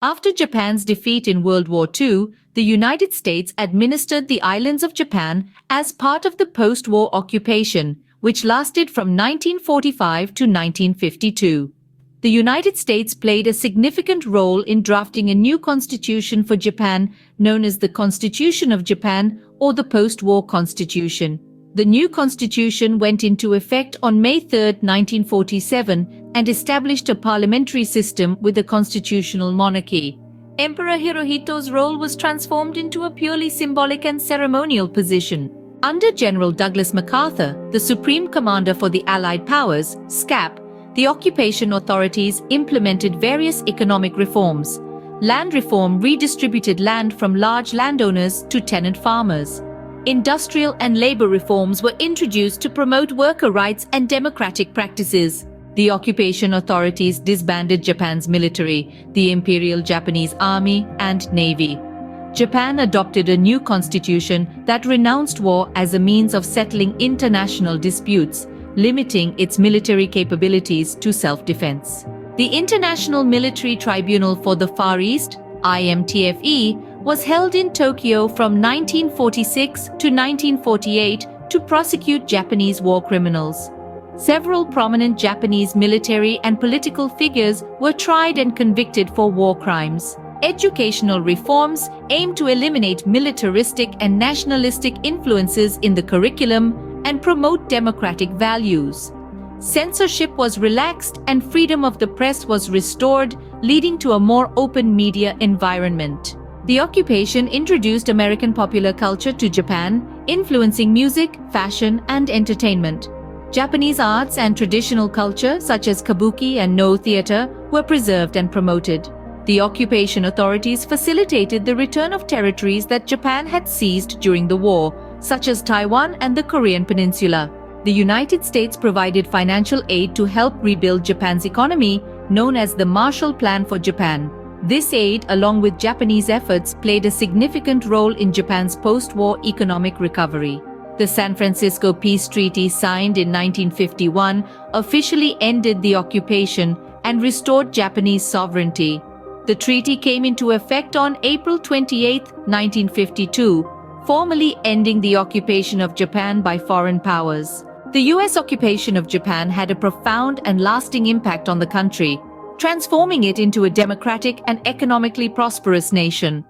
After Japan's defeat in World War II, the United States administered the islands of Japan as part of the post-war occupation, which lasted from 1945 to 1952. The United States played a significant role in drafting a new constitution for Japan, known as the Constitution of Japan or the Post-War Constitution. The new constitution went into effect on May 3, 1947, and established a parliamentary system with a constitutional monarchy. Emperor Hirohito's role was transformed into a purely symbolic and ceremonial position. Under General Douglas MacArthur, the Supreme Commander for the Allied Powers, SCAP, the occupation authorities implemented various economic reforms. Land reform redistributed land from large landowners to tenant farmers. Industrial and labor reforms were introduced to promote worker rights and democratic practices. The occupation authorities disbanded Japan's military, the Imperial Japanese Army and Navy. Japan adopted a new constitution that renounced war as a means of settling international disputes, limiting its military capabilities to self-defense. The International Military Tribunal for the Far East, IMTFE, was held in Tokyo from 1946 to 1948 to prosecute Japanese war criminals. Several prominent Japanese military and political figures were tried and convicted for war crimes. Educational reforms aimed to eliminate militaristic and nationalistic influences in the curriculum and promote democratic values. Censorship was relaxed and freedom of the press was restored, leading to a more open media environment. The occupation introduced American popular culture to Japan, influencing music, fashion, and entertainment. Japanese arts and traditional culture, such as kabuki and Noh theater, were preserved and promoted. The occupation authorities facilitated the return of territories that Japan had seized during the war, such as Taiwan and the Korean Peninsula. The United States provided financial aid to help rebuild Japan's economy, known as the Marshall Plan for Japan. This aid, along with Japanese efforts, played a significant role in Japan's post-war economic recovery. The San Francisco Peace Treaty, signed in 1951, officially ended the occupation and restored Japanese sovereignty. The treaty came into effect on April 28, 1952, formally ending the occupation of Japan by foreign powers. The U.S. occupation of Japan had a profound and lasting impact on the country, transforming it into a democratic and economically prosperous nation.